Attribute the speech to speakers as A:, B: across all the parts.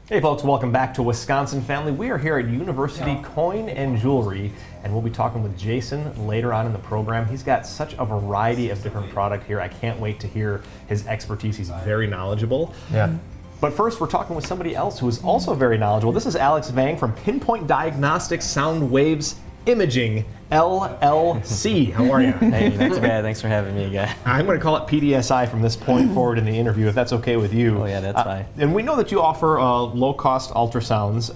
A: Hey folks, welcome back to Wisconsin Family. We are here at University Coin and Jewelry, and we'll be talking with Jason later on in the program. He's got such a variety of different product here. I can't wait to hear his expertise. He's very knowledgeable.
B: Yeah.
A: But first, we're talking with somebody else who is also very knowledgeable. This is Alex Vang from Pinpoint Diagnostic Soundwaves Imaging LLC. How are you?
C: Hey, not too bad. Thanks for having me again.
A: I'm going to call it PDSI from this point forward in the interview, if that's okay with you.
C: Oh yeah, that's fine.
A: And we know that you offer low-cost ultrasounds,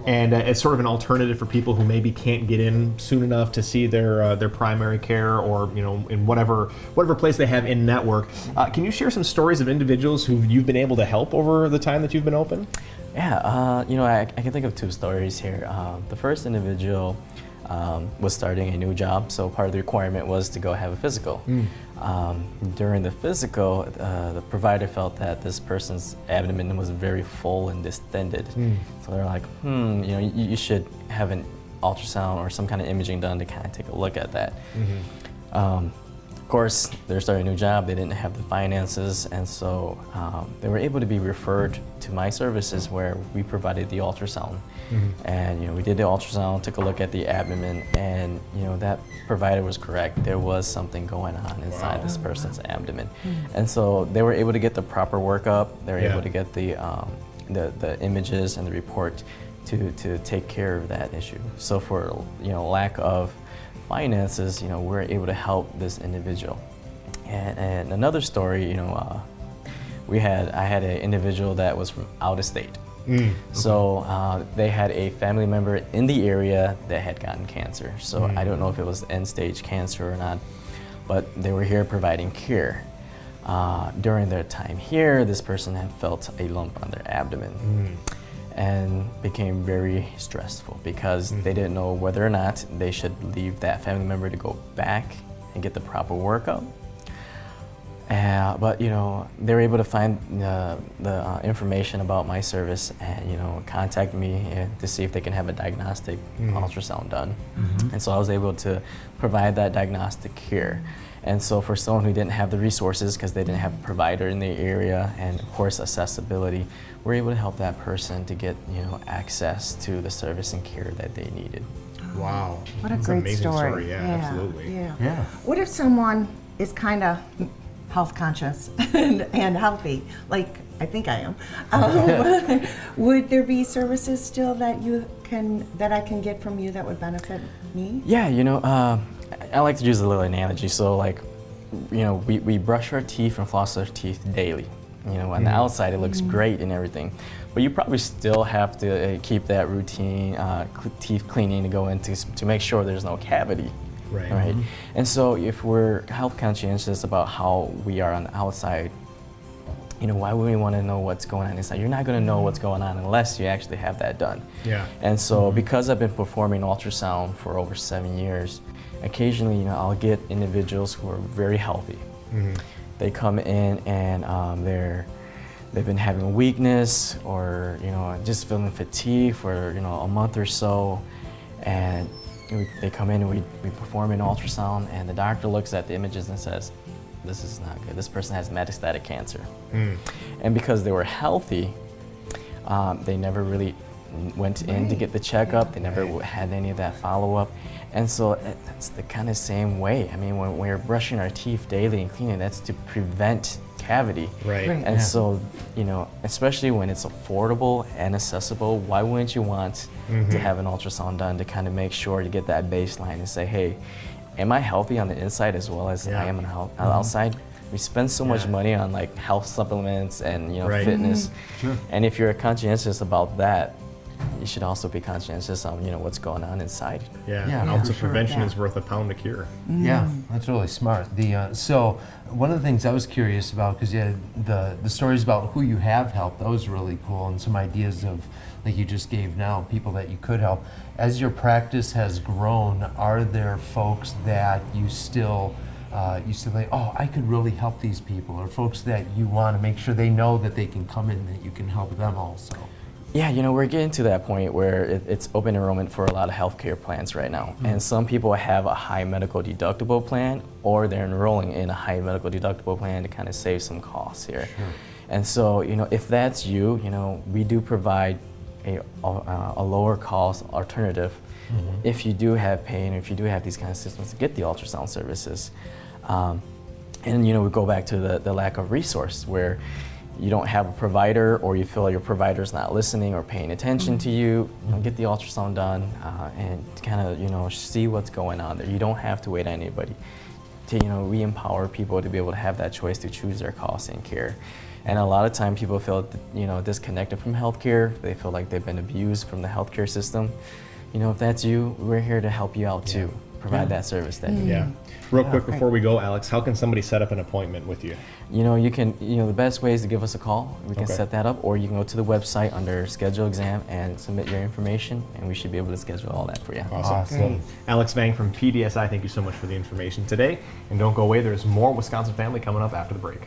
A: and it's sort of an alternative for people who maybe can't get in soon enough to see their primary care, or in whatever place they have in network. Can you share some stories of individuals who you've been able to help over the time that you've been open?
C: Yeah, I can think of two stories here. The first individual was starting a new job, so part of the requirement was to go have a physical. During the physical, the provider felt that this person's abdomen was very full and distended. So they're like, you should have an ultrasound or some kind of imaging done to kind of take a look at that. Of course, they're starting a new job, they didn't have the finances, and so they were able to be referred to my services where we provided the ultrasound. And we did the ultrasound, took a look at the abdomen, and that provider was correct. There was something going on inside this person's abdomen. And so they were able to get the proper workup, they were able to get the images and the report to take care of that issue. So for lack of finances, we're able to help this individual. And another story, I had an individual that was from out of state. So they had a family member in the area that had gotten cancer. So I don't know if it was end-stage cancer or not, but they were here providing care. During their time here, this person had felt a lump on their abdomen. And became very stressful because they didn't know whether or not they should leave that family member to go back and get the proper workup. But they were able to find the information about my service and contact me to see if they can have a diagnostic ultrasound done. And so I was able to provide that diagnostic care. And so for someone who didn't have the resources because they didn't have a provider in the area, and of course accessibility, we're able to help that person to get access to the service and care that they needed.
A: Wow.
D: What a
A: That's
D: great
A: an amazing
D: story.
A: Yeah, absolutely.
D: Yeah. What if someone is kind of health conscious and healthy, like I think I am? Would there be services still that I can get from you that would benefit me?
C: Yeah, I like to use a little analogy. So we brush our teeth and floss our teeth daily. On the outside it looks great and everything, but you probably still have to keep that routine teeth cleaning to go into to make sure there's no cavity. Right. And so if we're health conscientious about how we are on the outside, why would we want to know what's going on inside? You're not going to know what's going on unless you actually have that done. Yeah. And so because I've been performing ultrasound for over 7 years, occasionally I'll get individuals who are very healthy. They come in and they've been having weakness or just feeling fatigue for a month or so, and they come in and we perform an ultrasound, and the doctor looks at the images and says, this is not good. This person has metastatic cancer. And because they were healthy, they never really went in to get the checkup. They never had any of that follow-up. And so that's the kind of same way. I mean, when we're brushing our teeth daily and cleaning, that's to prevent cavity. And so, especially when it's affordable and accessible, why wouldn't you want to have an ultrasound done to kind of make sure to get that baseline and say, hey, am I healthy on the inside as well as I am on the outside? We spend so much money on health supplements and fitness. And if you're conscientious about that, you should also be conscientious on what's going on inside.
A: And also prevention is worth a pound of cure.
B: Yeah, that's really smart. So one of the things I was curious about, because you had the stories about who you have helped, that was really cool, and some ideas of, like you just gave now, people that you could help. As your practice has grown, are there folks that you still think, oh, I could really help these people, or folks that you want to make sure they know that they can come in and that you can help them also?
C: Yeah, we're getting to that point where it's open enrollment for a lot of healthcare plans right now. And some people have a high medical deductible plan, or they're enrolling in a high medical deductible plan to kind of save some costs here. And so, if that's you, we do provide a lower cost alternative if you do have pain, or if you do have these kind of systems to get the ultrasound services. And we go back to the lack of resource, where you don't have a provider, or you feel like your provider's not listening or paying attention to you. Get the ultrasound done and kind of see what's going on there. You don't have to wait on anybody. We empower people to be able to have that choice to choose their costs and care. And a lot of time people feel disconnected from healthcare. They feel like they've been abused from the healthcare system. If that's you, we're here to help you out too. Provide that service that you need.
A: Yeah. Real quick before we go, Alex, how can somebody set up an appointment with you?
C: You can, the best way is to give us a call. We can set that up, or you can go to the website under schedule exam and submit your information, and we should be able to schedule all that for you.
A: Awesome. Well, Alex Vang from PDSI, thank you so much for the information today. And don't go away, there's more Wisconsin Family coming up after the break.